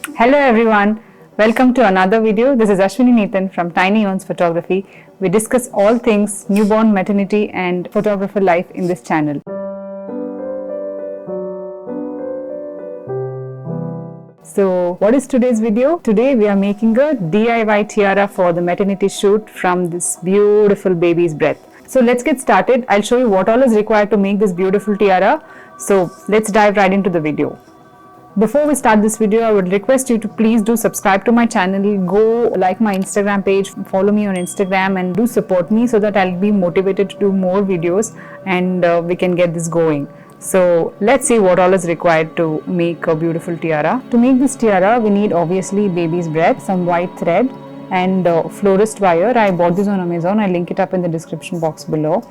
Hello everyone, welcome to another video. This is Ashwini Nathan from Tiny Eons Photography. We discuss all things newborn, maternity and photographer life in this channel. So what is today's video? Today we are making a DIY tiara for the maternity shoot from this beautiful baby's breath. So let's get started. I'll show you what all is required to make this beautiful tiara. So let's dive right into the video. Before we start this video, I would request you to please do subscribe to my channel, go like my Instagram page, follow me on Instagram and do support me so that I'll be motivated to do more videos and we can get this going. So let's see what all is required to make a beautiful tiara. To make this tiara, we need obviously baby's breath, some white thread and florist wire. I bought this on Amazon, I'll link it up in the description box below,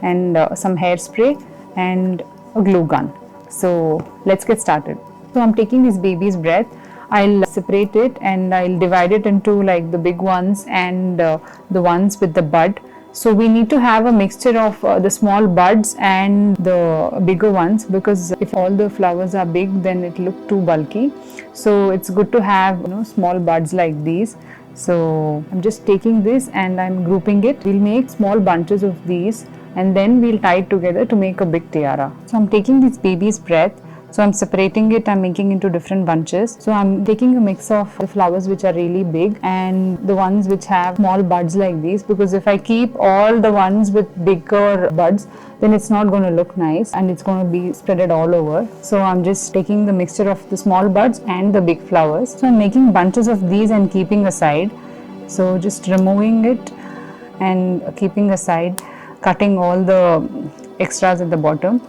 and some hairspray and a glue gun. So let's get started. So I'm taking this baby's breath, I'll separate it and I'll divide it into like the big ones and the ones with the bud. So we need to have a mixture of the small buds and the bigger ones, because if all the flowers are big then it look too bulky. So it's good to have small buds like these. So I'm just taking this and I'm grouping it. We'll make small bunches of these and then we'll tie it together to make a big tiara. So I'm taking this baby's breath. So I'm separating it, I'm making into different bunches. So I'm taking a mix of the flowers which are really big and the ones which have small buds like these, because if I keep all the ones with bigger buds, then it's not going to look nice and it's going to be spreaded all over. So I'm just taking the mixture of the small buds and the big flowers. So I'm making bunches of these and keeping aside. So just removing it and keeping aside, cutting all the extras at the bottom.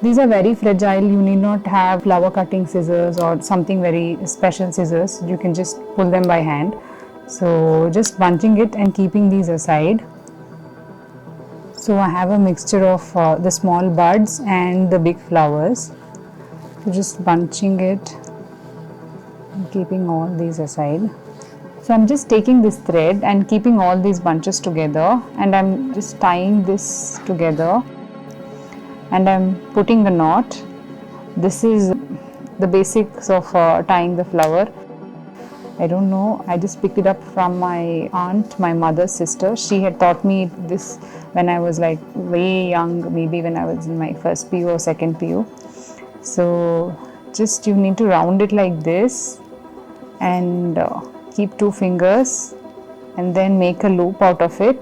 These are very fragile, you need not have flower cutting scissors or something very special scissors, you can just pull them by hand. So just bunching it and keeping these aside. So I have a mixture of the small buds and the big flowers. So just bunching it and keeping all these aside. So I'm just taking this thread and keeping all these bunches together and I'm just tying this together. And I'm putting the knot. This is the basics of tying the flower. I don't know, I just picked it up from my aunt, my mother's sister. She had taught me this when I was like way young, maybe when I was in my first PU or second PU. So just you need to round it like this and keep two fingers and then make a loop out of it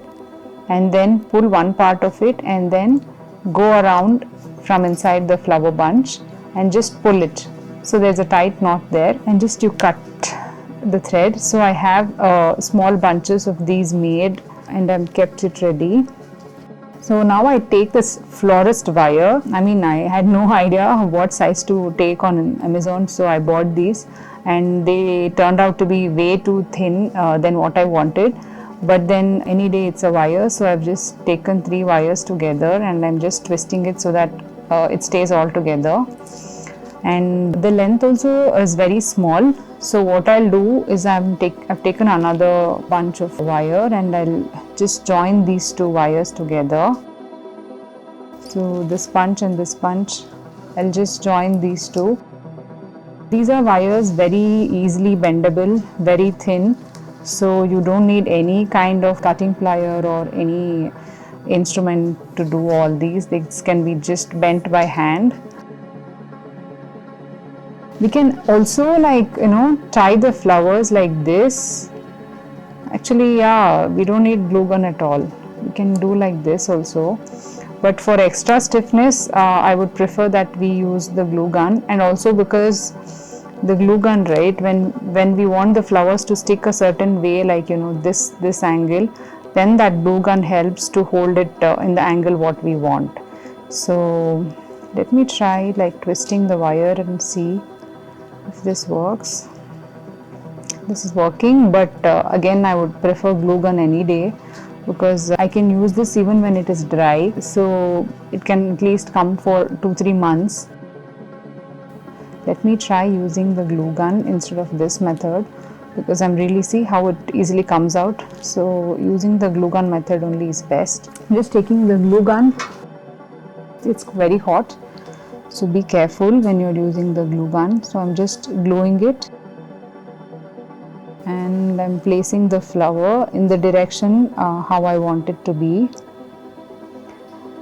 and then pull one part of it and then go around from inside the flower bunch and just pull it. So there's a tight knot there and just you cut the thread. So I have small bunches of these made and I've kept it ready. So now I take this florist wire. I mean, I had no idea what size to take on Amazon, so I bought these and they turned out to be way too thin than what I wanted. But then any day it's a wire, so I've just taken 3 wires together and I'm just twisting it so that it stays all together. And the length also is very small, so what I'll do is I've taken another bunch of wire and I'll just join these 2 wires together. So this bunch and this bunch, I'll just join these 2. These are wires very easily bendable, very thin. So you don't need any kind of cutting plier or any instrument to do all these. These can be just bent by hand. We can also tie the flowers like this. Actually, yeah, we don't need glue gun at all. We can do like this also. But for extra stiffness, I would prefer that we use the glue gun, and also because the glue gun, right, when we want the flowers to stick a certain way, like this angle, then that glue gun helps to hold it in the angle what we want. So let me try like twisting the wire and see if this works. This is working, but again I would prefer glue gun any day, because I can use this even when it is dry, so it can at least come for 2-3 months. Let me try using the glue gun instead of this method, because I'm really see how it easily comes out. So using the glue gun method only is best. I'm just taking the glue gun. It's very hot, so be careful when you're using the glue gun. So I'm just gluing it. and I'm placing the flower in the direction how I want it to be.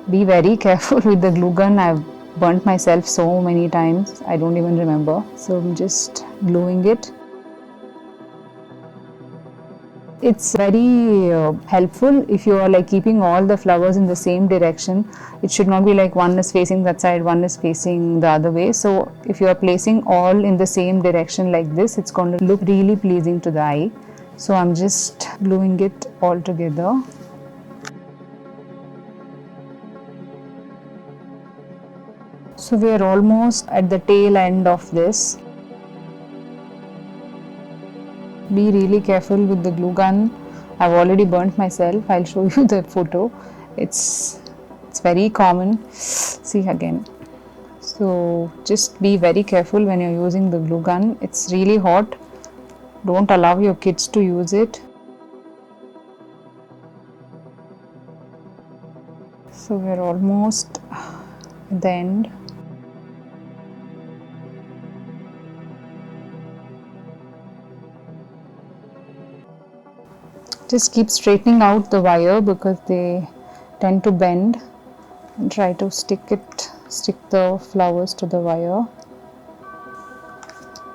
Be very careful with the glue gun. I've burnt myself so many times, I don't even remember. So I'm just gluing it. It's very helpful if you are like keeping all the flowers in the same direction. It should not be like one is facing that side, one is facing the other way. So if you are placing all in the same direction like this, it's going to look really pleasing to the eye. So I'm just gluing it all together. So we are almost at the tail end of this. Be really careful with the glue gun. I've already burnt myself. I'll show you the photo. It's very common. See again. So just be very careful when you're using the glue gun. It's really hot. Don't allow your kids to use it. So we're almost at the end. Just keep straightening out the wire because they tend to bend, and try to stick the flowers to the wire.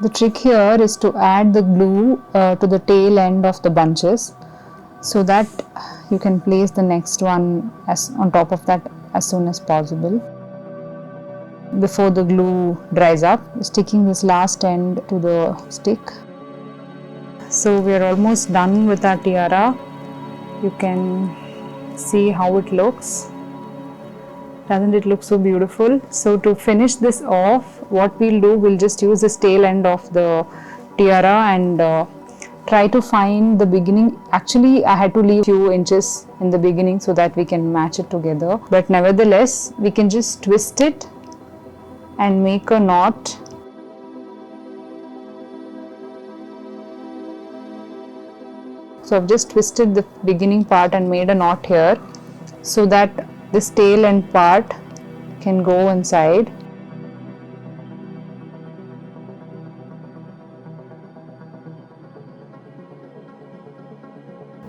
The trick here is to add the glue to the tail end of the bunches so that you can place the next one on top of that as soon as possible. Before the glue dries up, sticking this last end to the stick. So we are almost done with our tiara. You can see how it looks. Doesn't it look so beautiful? So to finish this off, what we'll do, we'll just use this tail end of the tiara and try to find the beginning. Actually, I had to leave a few inches in the beginning so that we can match it together. But nevertheless, we can just twist it and make a knot. So I've just twisted the beginning part and made a knot here so that this tail end part can go inside.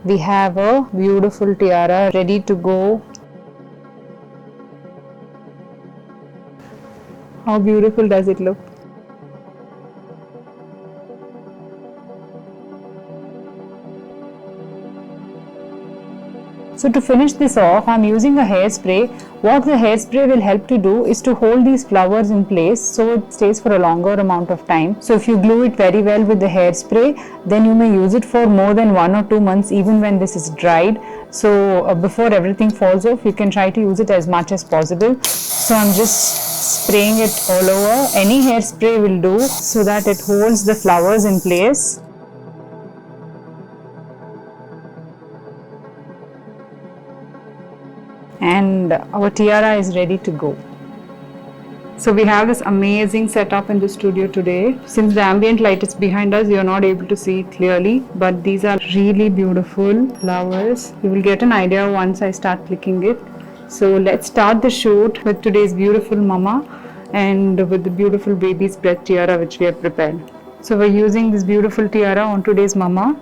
We have a beautiful tiara ready to go. How beautiful does it look? So to finish this off, I'm using a hairspray. What the hairspray will help to do is to hold these flowers in place so it stays for a longer amount of time. So if you glue it very well with the hairspray, then you may use it for more than 1 or 2 months even when this is dried. So before everything falls off, you can try to use it as much as possible. So I'm just spraying it all over. Any hairspray will do so that it holds the flowers in place. And our tiara is ready to go. So we have this amazing setup in the studio today. Since the ambient light is behind us, you're not able to see it clearly, but these are really beautiful flowers. You will get an idea once I start clicking it. So let's start the shoot with today's beautiful mama and with the beautiful baby's breath tiara which we have prepared. So we're using this beautiful tiara on today's mama.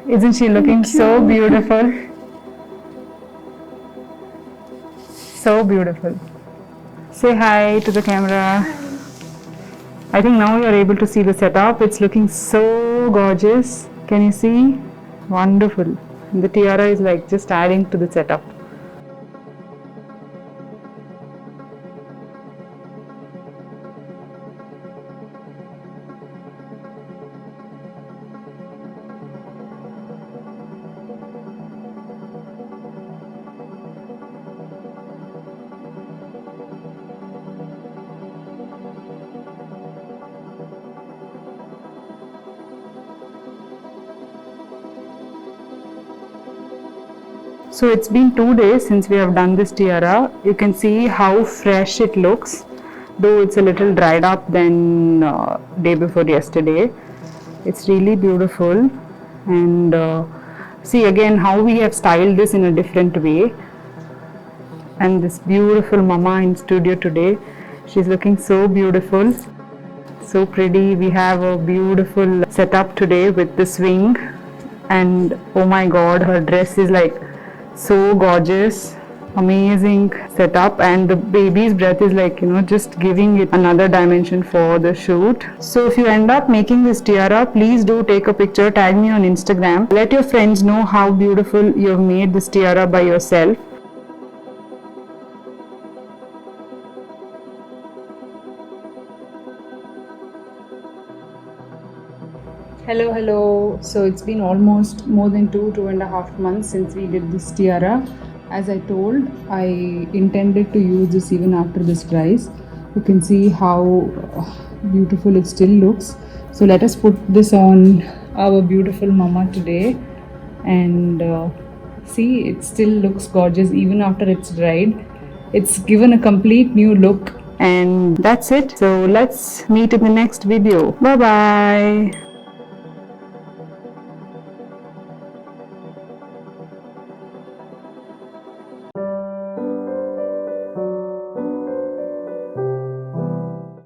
Isn't she looking so beautiful? So beautiful. Say hi to the camera. I think now you're able to see the setup. It's looking so gorgeous. Can you see? Wonderful. And the tiara is like just adding to the setup. So it's been 2 days since we have done this tiara. You can see how fresh it looks, though it's a little dried up than day before yesterday. It's really beautiful, and see again how we have styled this in a different way. And this beautiful mama in studio today, she's looking so beautiful. So pretty. We have a beautiful setup today with the swing, and oh my god, her dress is like so gorgeous. Amazing setup, and the baby's breath is like, just giving it another dimension for the shoot. So if you end up making this tiara, please do take a picture, tag me on Instagram. Let your friends know how beautiful you've made this tiara by yourself. Hello. So it's been almost more than 2.5 months since we did this tiara. As I told, I intended to use this even after this dries. You can see how beautiful it still looks. So let us put this on our beautiful mama today, and see, it still looks gorgeous even after it's dried. It's given a complete new look, and that's it. So let's meet in the next video. Bye bye.